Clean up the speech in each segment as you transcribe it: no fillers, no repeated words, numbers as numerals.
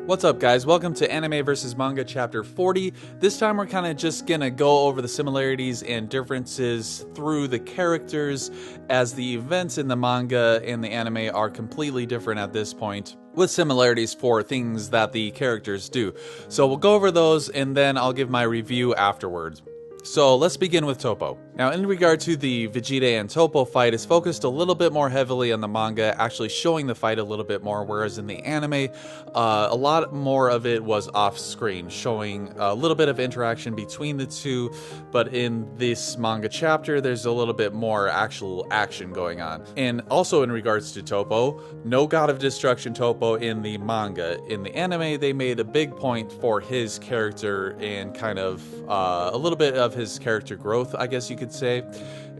What's up, guys? Welcome to Anime vs. Manga Chapter 40. This time we're kind of just gonna go over the similarities and differences through the characters, as the events in the manga and the anime are completely different at this point, with similarities for things that the characters do. So we'll go over those and then I'll give my review afterwards. So let's begin with Toppo. Now, in regard to the Vegeta and Toppo fight, it's focused a little bit more heavily on the manga, actually showing the fight a little bit more, whereas in the anime, a lot more of it was off-screen, showing a little bit of interaction between the two, but in this manga chapter, there's a little bit more actual action going on. And also in regards to Toppo, no God of Destruction Toppo in the manga. In the anime, they made a big point for his character and kind of a little bit of his character growth, I guess you could say,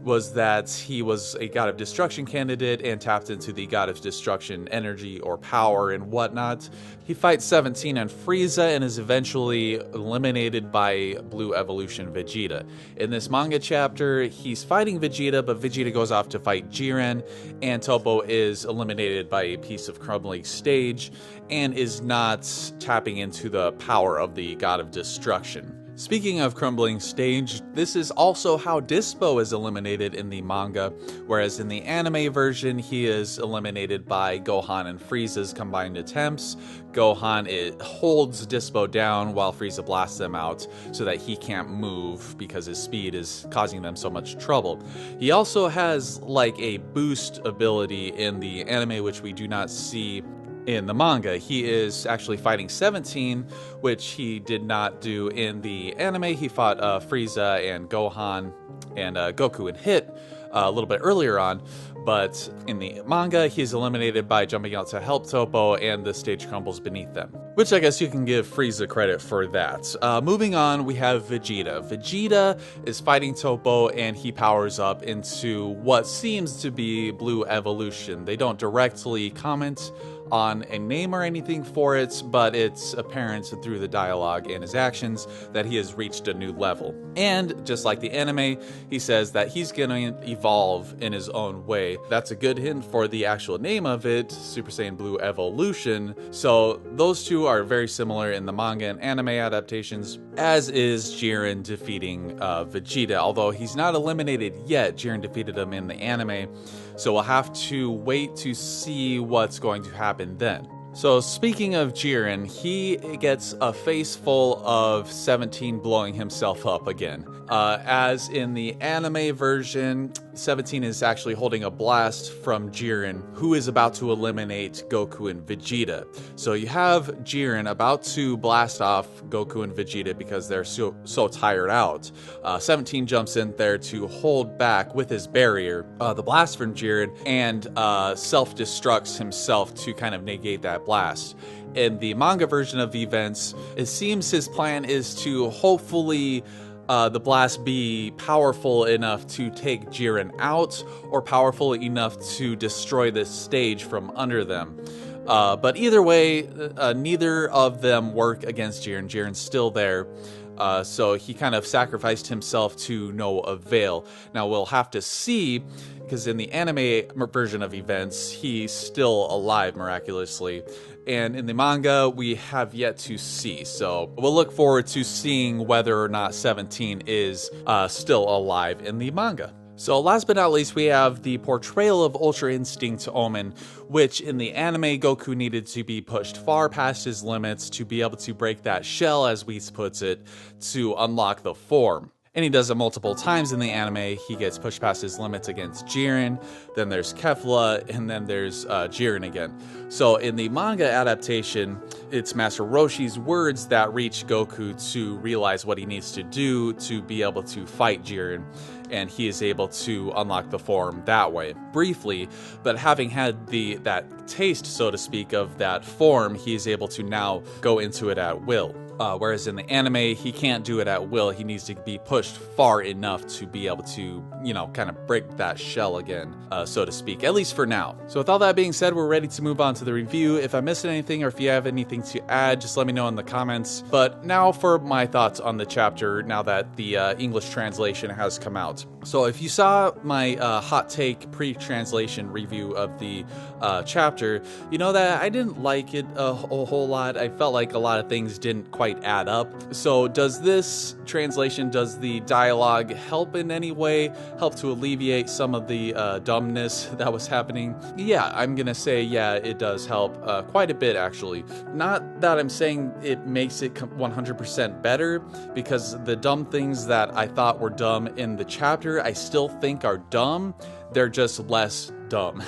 was that he was a God of Destruction candidate and tapped into the God of Destruction energy or power and whatnot. He fights 17 and Frieza and is eventually eliminated by Blue Evolution Vegeta. In this manga chapter, he's fighting Vegeta, but Vegeta goes off to fight Jiren, and Toppo is eliminated by a piece of crumbling stage and is not tapping into the power of the God of Destruction. Speaking of crumbling stage, this is also how Dispo is eliminated in the manga, whereas in the anime version, he is eliminated by Gohan and Frieza's combined attempts. Gohan holds Dispo down while Frieza blasts them out so that he can't move because his speed is causing them so much trouble. He also has like a boost ability in the anime, which we do not see in the manga. He is actually fighting 17, which he did not do in the anime. He fought Frieza and Gohan and Goku and Hit a little bit earlier on, but in the manga, he's eliminated by jumping out to help Toppo and the stage crumbles beneath them, which I guess you can give Frieza credit for that. Moving on, we have Vegeta. Vegeta is fighting Toppo and he powers up into what seems to be Blue Evolution. They don't directly comment on a name or anything for it, but it's apparent through the dialogue and his actions that he has reached a new level. And just like the anime, he says that he's going to evolve in his own way. That's a good hint for the actual name of it, Super Saiyan Blue Evolution. So those two are very similar in the manga and anime adaptations, as is Jiren defeating Vegeta. Although he's not eliminated yet, Jiren defeated him in the anime, so we'll have to wait to see what's going to happen then. So speaking of Jiren, he gets a face full of 17 blowing himself up again. As in the anime version, 17 is actually holding a blast from Jiren, who is about to eliminate Goku and Vegeta. So you have Jiren about to blast off Goku and Vegeta because they're so tired out. 17 jumps in there to hold back with his barrier the blast from Jiren and self-destructs himself to kind of negate that blast. In the manga version of events, it seems his plan is to hopefully the blast be powerful enough to take Jiren out, or powerful enough to destroy this stage from under them. But either way, neither of them work against Jiren. Jiren's still there. So he kind of sacrificed himself to no avail. Now we'll have to see, because in the anime version of events, he's still alive miraculously. And in the manga, we have yet to see. So we'll look forward to seeing whether or not 17 is still alive in the manga. So last but not least, we have the portrayal of Ultra Instinct Omen, which in the anime, Goku needed to be pushed far past his limits to be able to break that shell, as Whis puts it, to unlock the form. And he does it multiple times in the anime. He gets pushed past his limits against Jiren, then there's Kefla, and then there's Jiren again. So in the manga adaptation, it's Master Roshi's words that reach Goku to realize what he needs to do to be able to fight Jiren, and he is able to unlock the form that way. Briefly, but having had that taste, so to speak, of that form, he is able to now go into it at will. Whereas in the anime, he can't do it at will. He needs to be pushed far enough to be able to, kind of break that shell again, so to speak, at least for now. So with all that being said, we're ready to move on to the review. If I missed anything or if you have anything to add, just let me know in the comments. But now for my thoughts on the chapter, now that the English translation has come out. So if you saw my hot take pre-translation review of the chapter, you know that I didn't like it a whole lot. I felt like a lot of things didn't quite add up. So does this translation, does the dialogue help in any way, help to alleviate some of the dumbness that was happening? Yeah, I'm gonna say yeah, it does help quite a bit actually. Not that I'm saying it makes it 100% better, because the dumb things that I thought were dumb in the chapter, I still think are dumb. They're just less dumb,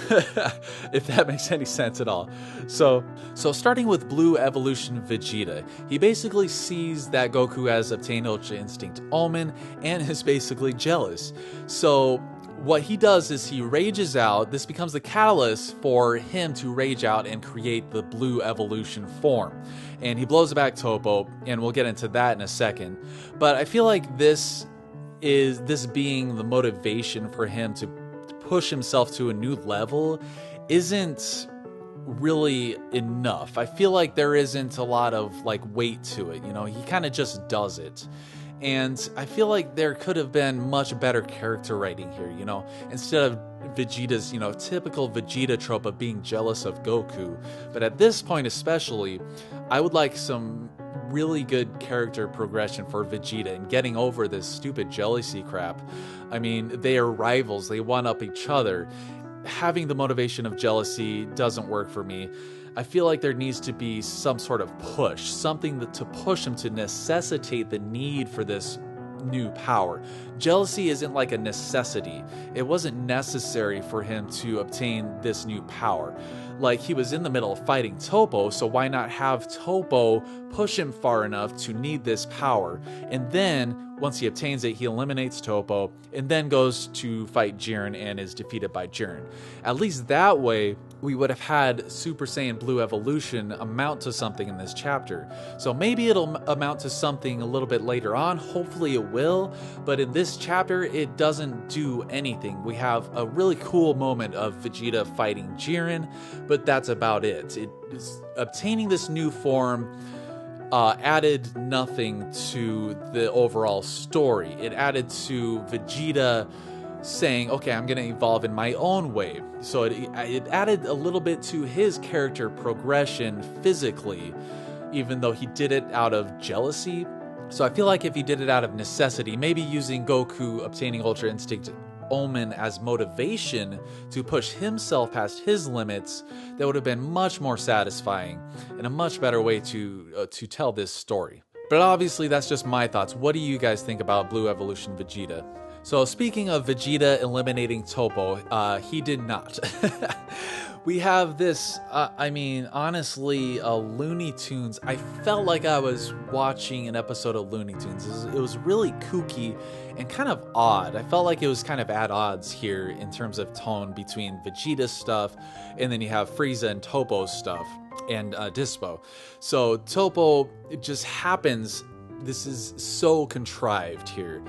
if that makes any sense at all. So starting with Blue Evolution Vegeta, he basically sees that Goku has obtained Ultra Instinct Omen and is basically jealous. So what he does is he rages out. This becomes the catalyst for him to rage out and create the Blue Evolution form. And he blows back Toppo, and we'll get into that in a second. But I feel like this being the motivation for him to push himself to a new level isn't really enough. I feel like there isn't a lot of weight to it, he kind of just does it. And I feel like there could have been much better character writing here, instead of Vegeta's, typical Vegeta trope of being jealous of Goku. But at this point especially, I would like some really good character progression for Vegeta and getting over this stupid jealousy crap. I mean, they are rivals, they one-up each other. Having the motivation of jealousy doesn't work for me. I feel like there needs to be some sort of push, something to push him to necessitate the need for this new power. Jealousy isn't like a necessity. It wasn't necessary for him to obtain this new power. Like, he was in the middle of fighting Toppo, so why not have Toppo push him far enough to need this power? And then, once he obtains it, he eliminates Toppo, and then goes to fight Jiren and is defeated by Jiren. At least that way, we would have had Super Saiyan Blue Evolution amount to something in this chapter. So maybe it'll amount to something a little bit later on, hopefully it will, but in this chapter, it doesn't do anything. We have a really cool moment of Vegeta fighting Jiren, but that's about it. Obtaining this new form added nothing to the overall story. It added to Vegeta saying, okay, I'm going to evolve in my own way. So it added a little bit to his character progression physically, even though he did it out of jealousy. So I feel like if he did it out of necessity, maybe using Goku obtaining Ultra Instinct Omen as motivation to push himself past his limits, that would have been much more satisfying and a much better way to tell this story. But obviously that's just my thoughts. What do you guys think about Blue Evolution Vegeta? So speaking of Vegeta eliminating Toppo, he did not. We have this, honestly, Looney Tunes. I felt like I was watching an episode of Looney Tunes. It was really kooky and kind of odd. I felt like it was kind of at odds here in terms of tone between Vegeta's stuff, and then you have Frieza and Toppo's stuff, and Dispo. So Toppo, it just happens, this is so contrived here.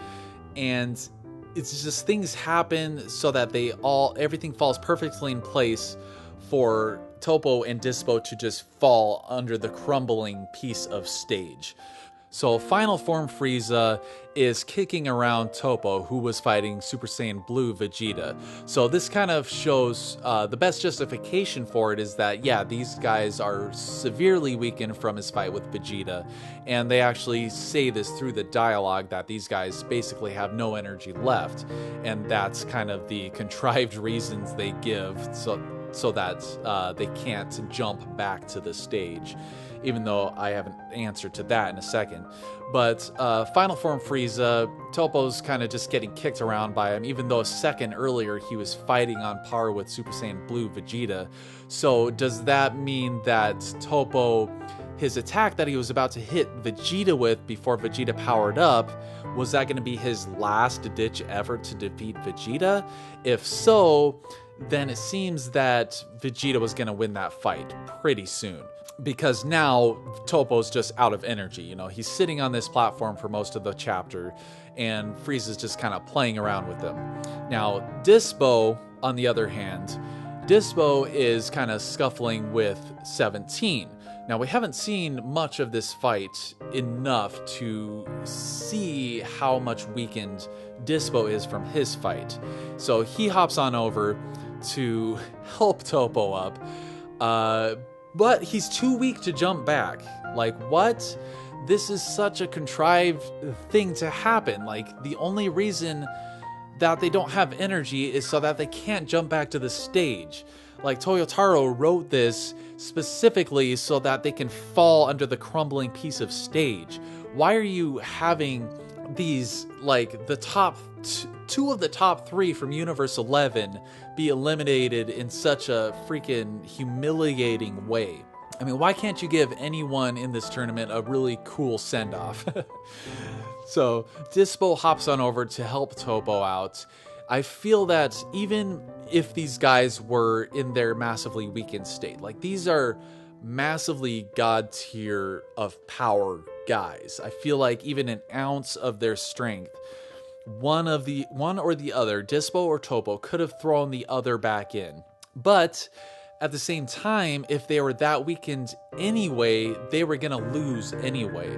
And it's just things happen so that everything falls perfectly in place for Toppo and Dispo to just fall under the crumbling piece of stage. So Final Form Frieza is kicking around Toppo, who was fighting Super Saiyan Blue Vegeta. So this kind of shows the best justification for it is that, yeah, these guys are severely weakened from his fight with Vegeta. And they actually say this through the dialogue that these guys basically have no energy left. And that's kind of the contrived reasons they give so that they can't jump back to the stage, even though I have an answer to that in a second. But Final Form Frieza, Toppo's kind of just getting kicked around by him, even though a second earlier he was fighting on par with Super Saiyan Blue Vegeta. So does that mean that Toppo, his attack that he was about to hit Vegeta with before Vegeta powered up, was that going to be his last-ditch effort to defeat Vegeta? If so, then it seems that Vegeta was going to win that fight pretty soon. because now Topo's just out of energy. You know, he's sitting on this platform for most of the chapter, and Frieza's just kind of playing around with them. Now, Dispo, on the other hand, Dispo is kind of scuffling with 17. Now, we haven't seen much of this fight enough to see how much weakened Dispo is from his fight. So he hops on over to help Topo up, but he's too weak to jump back. Like, what? This is such a contrived thing to happen. Like, the only reason that they don't have energy is so that they can't jump back to the stage. Like, Toyotaro wrote this specifically so that they can fall under the crumbling piece of stage. Why are you having these, like, the top two of the top 3 from Universe 11 be eliminated in such a freaking humiliating way? I mean, why can't you give anyone in this tournament a really cool send-off? So Dispo hops on over to help Topo out. I feel that even if these guys were in their massively weakened state, like, these are massively god tier of power guys. I feel like even an ounce of their strength, one or the other, Dispo or Topo, could have thrown the other back in. But at the same time, if they were that weakened anyway, they were gonna lose anyway.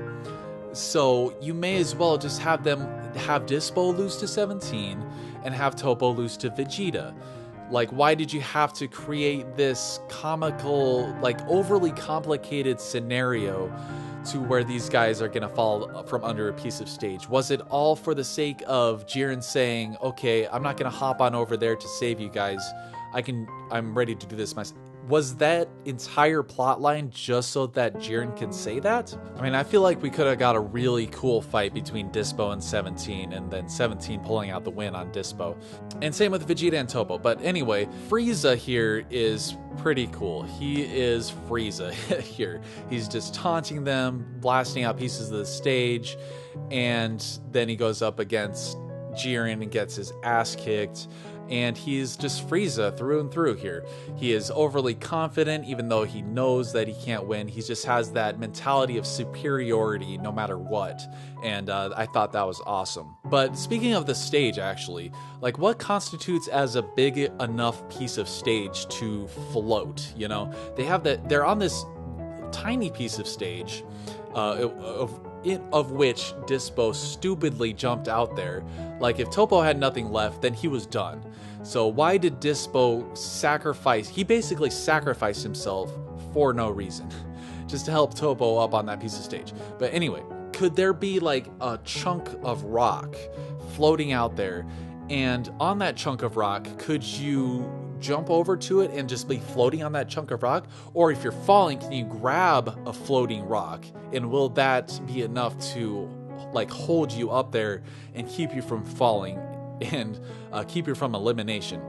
So you may as well just have Dispo lose to 17 and have Topo lose to Vegeta. Like, why did you have to create this comical, like, overly complicated scenario to where these guys are gonna fall from under a piece of stage? Was it all for the sake of Jiren saying, okay, I'm not gonna hop on over there to save you guys, I'm ready to do this myself? Was that entire plot line just so that Jiren can say that? I mean, I feel like we could have got a really cool fight between Dispo and 17, and then 17 pulling out the win on Dispo. And same with Vegeta and Topo. But anyway, Frieza here is pretty cool. He is Frieza here. He's just taunting them, blasting out pieces of the stage, and then he goes up against Jiren and gets his ass kicked. And he's just Frieza through and through here. He is overly confident, even though he knows that he can't win. He just has that mentality of superiority no matter what. And I thought that was awesome. But speaking of the stage, actually, like, what constitutes as a big enough piece of stage to float? You know, they're on this tiny piece of stage, of which Dispo stupidly jumped out there. Like, if Topo had nothing left, then he was done. So why did Dispo sacrifice? He basically sacrificed himself for no reason, just to help Topo up on that piece of stage. But anyway, could there be like a chunk of rock floating out there? And on that chunk of rock, could you jump over to it and just be floating on that chunk of rock? Or if you're falling, can you grab a floating rock? And will that be enough to, like, hold you up there and keep you from falling and keep you from elimination?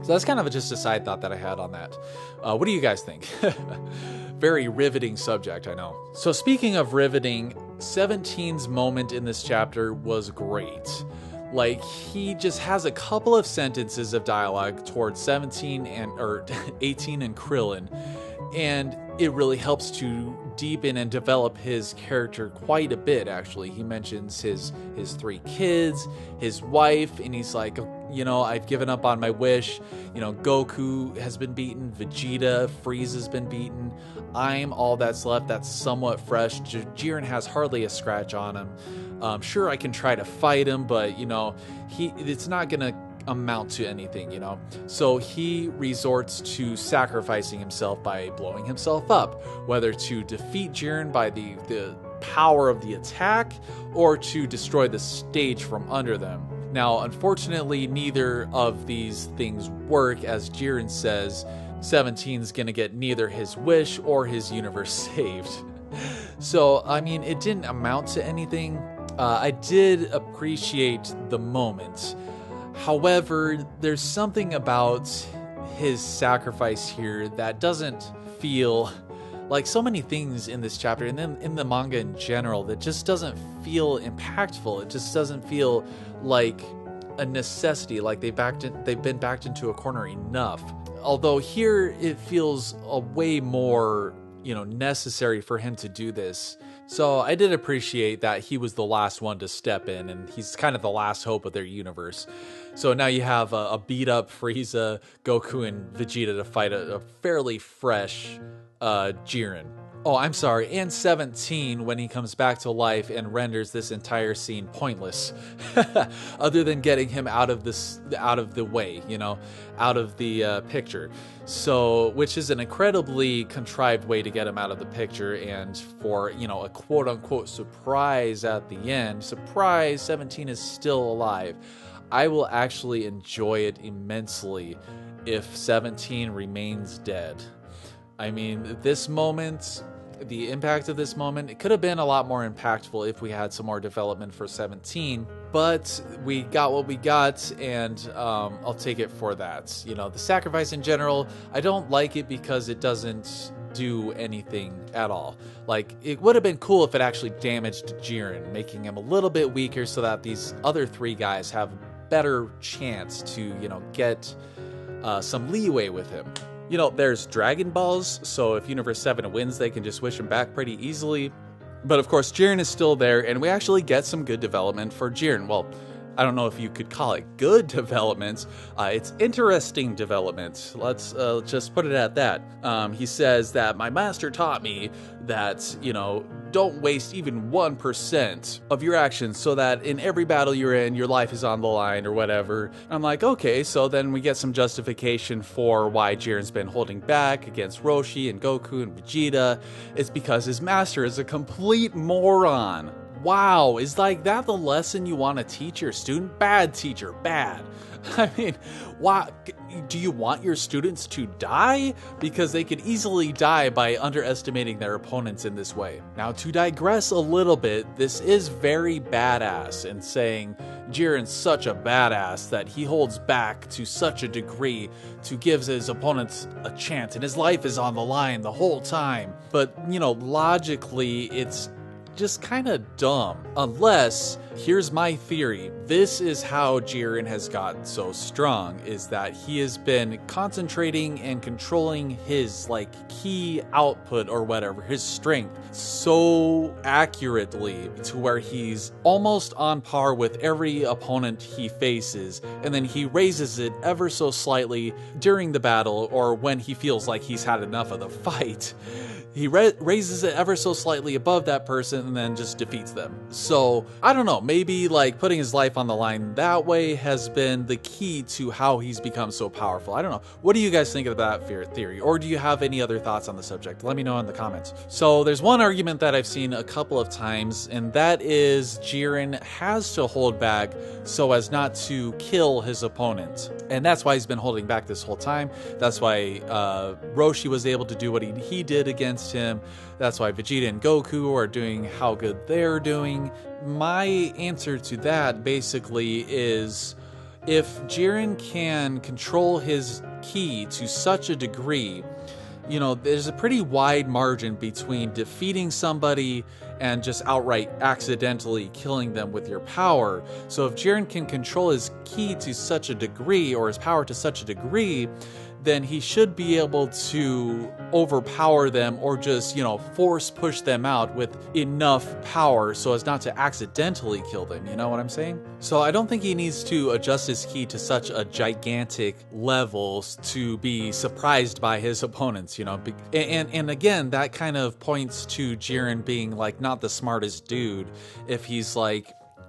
So that's kind of just a side thought that I had on that. What do you guys think? Very riveting subject, I know. So speaking of riveting, 17's moment in this chapter was great. Like, he just has a couple of sentences of dialogue towards 17 or 18 and Krillin, and it really helps to deepen and develop his character quite a bit, actually. He mentions his 3 kids, his wife, and he's like, you know, I've given up on my wish. You know, Goku has been beaten, Vegeta, Frieza's been beaten. I'm all that's left that's somewhat fresh. Jiren has hardly a scratch on him. Sure, I can try to fight him, but, you know, it's not gonna amount to anything, you know? So he resorts to sacrificing himself by blowing himself up, whether to defeat Jiren by the power of the attack or to destroy the stage from under them. Now, unfortunately, neither of these things work. As Jiren says, 17's gonna get neither his wish or his universe saved. So, I mean, it didn't amount to anything. I did appreciate the moment. However, there's something about his sacrifice here that doesn't feel like so many things in this chapter, and then in the manga in general, that just doesn't feel impactful. It just doesn't feel like a necessity, like they've been backed into a corner enough. Although here it feels a way more necessary for him to do this. So I did appreciate that he was the last one to step in, and he's kind of the last hope of their universe. So now you have a beat up Frieza, Goku, and Vegeta to fight a fairly fresh Jiren. Oh, I'm sorry, and 17 when he comes back to life and renders this entire scene pointless, other than getting him out of the way, out of the picture. So, which is an incredibly contrived way to get him out of the picture, and for a quote unquote surprise at the end. Surprise, 17 is still alive. I will actually enjoy it immensely if 17 remains dead. I mean, this moment, the impact of this moment, it could have been a lot more impactful if we had some more development for 17, but we got what we got, and I'll take it for that. The sacrifice in general, I don't like it because it doesn't do anything at all. Like, it would have been cool if it actually damaged Jiren, making him a little bit weaker so that these other three guys have a better chance to, get some leeway with him. There's Dragon Balls, so if Universe 7 wins, they can just wish him back pretty easily. But of course, Jiren is still there, and we actually get some good development for Jiren. Well, I don't know if you could call it good development. It's interesting development. Let's just put it at that. He says that my master taught me that, don't waste even 1% of your actions, so that in every battle you're in, your life is on the line or whatever. I'm like, okay, so then we get some justification for why Jiren's been holding back against Roshi and Goku and Vegeta. It's because his master is a complete moron. Wow, is that the lesson you want to teach your student? Bad teacher, bad. I mean, why do you want your students to die? Because they could easily die by underestimating their opponents in this way. Now, to digress a little bit, this is very badass in saying Jiren's such a badass that he holds back to such a degree to give his opponents a chance, and his life is on the line the whole time. But, logically, it's just kind of dumb. Unless, here's my theory, this is how Jiren has gotten so strong, is that he has been concentrating and controlling his key output or whatever, his strength, so accurately to where he's almost on par with every opponent he faces, and then he raises it ever so slightly during the battle or when he feels like he's had enough of the fight. He raises it ever so slightly above that person and then just defeats them. So, I don't know, maybe putting his life on the line that way has been the key to how he's become so powerful. I don't know. What do you guys think of that theory? Or do you have any other thoughts on the subject? Let me know in the comments. So, there's one argument that I've seen a couple of times, and that is Jiren has to hold back so as not to kill his opponent. And that's why he's been holding back this whole time. That's why Roshi was able to do what he did against him. That's why Vegeta and Goku are doing how good they're doing. My answer to that basically is, if Jiren can control his ki to such a degree, there's a pretty wide margin between defeating somebody and just outright accidentally killing them with your power. So if Jiren can control his ki to such a degree, or his power to such a degree, then he should be able to overpower them or just, force push them out with enough power so as not to accidentally kill them. You know what I'm saying? So I don't think he needs to adjust his ki to such a gigantic level to be surprised by his opponents, And again, that kind of points to Jiren being not the smartest dude if he's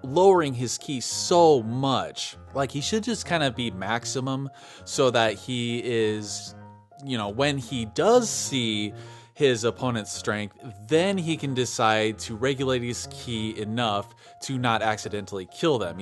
lowering his ki so much. He should just kind of be maximum so that he is, when he does see his opponent's strength, then he can decide to regulate his ki enough to not accidentally kill them,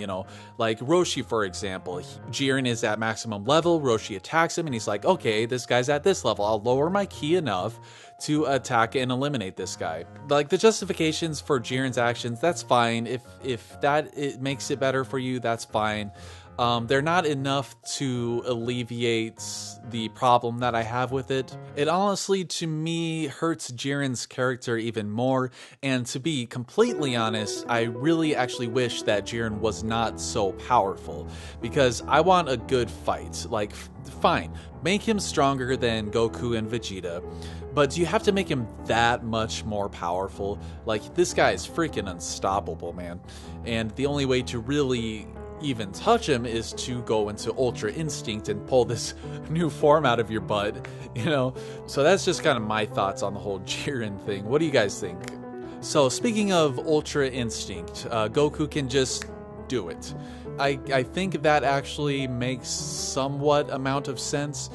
like Roshi, for example. Jiren is at maximum level, Roshi attacks him, and he's like, okay, this guy's at this level, I'll lower my ki enough to attack and eliminate this guy. The justifications for Jiren's actions, that's fine. If it makes it better for you, that's fine. They're not enough to alleviate the problem that I have with it. It honestly, to me, hurts Jiren's character even more, and to be completely honest, I really actually wish that Jiren was not so powerful, because I want a good fight. Like, fine, make him stronger than Goku and Vegeta, but you have to make him that much more powerful. Like, this guy is freaking unstoppable, man. And the only way to really even touch him is to go into Ultra Instinct and pull this new form out of your butt, you know? So that's just kind of my thoughts on the whole Jiren thing. What do you guys think? So speaking of Ultra Instinct, Goku can just do it. I think that actually makes somewhat amount of sense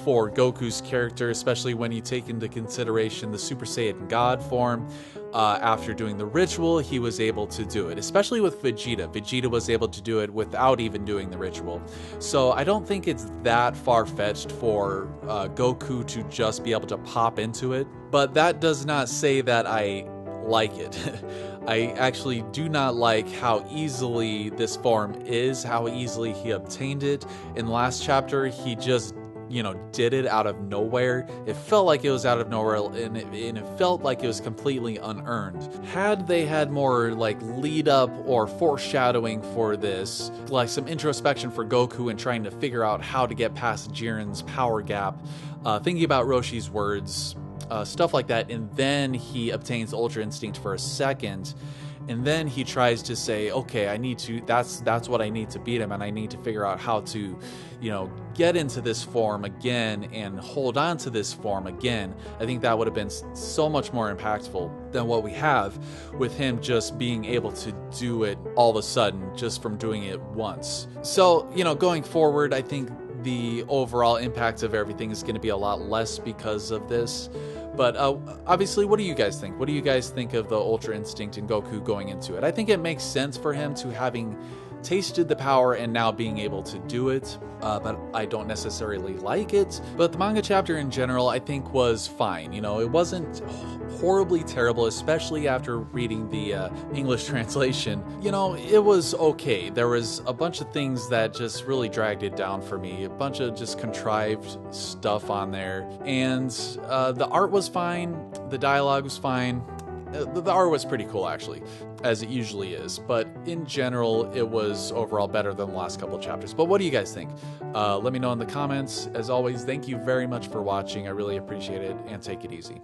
for Goku's character, especially when you take into consideration the Super Saiyan God form. After doing the ritual, he was able to do it, especially with Vegeta. Vegeta was able to do it without even doing the ritual. So I don't think it's that far-fetched for Goku to just be able to pop into it, but that does not say that I like it. I actually do not like how easily this form is, how easily he obtained it. In the last chapter, he just, you know, did it out of nowhere. It felt like it was out of nowhere, and it felt like it was completely unearned. Had they had more like lead up or foreshadowing for this, like some introspection for Goku and trying to figure out how to get past Jiren's power gap, thinking about Roshi's words, stuff like that, and then he obtains Ultra Instinct for a second, and then he tries to say, okay, I need to, that's what I need to beat him, and I need to figure out how to, you know, get into this form again and hold on to this form again. I think that would have been so much more impactful than what we have with him just being able to do it all of a sudden just from doing it once. So, you know, going forward, I think the overall impact of everything is going to be a lot less because of this. But obviously, what do you guys think? What do you guys think of the Ultra Instinct and Goku going into it? I think it makes sense for him to having tasted the power and now being able to do it, but I don't necessarily like it. But the manga chapter in general, I think, was fine. You know, it wasn't horribly terrible, especially after reading the English translation. You know, it was okay. There was a bunch of things that just really dragged it down for me, a bunch of just contrived stuff on there, and the art was fine, the dialogue was fine. The art was pretty cool, actually, as it usually is, but in general, it was overall better than the last couple of chapters. But what do you guys think? Let me know in the comments. As always, thank you very much for watching. I really appreciate it, and take it easy.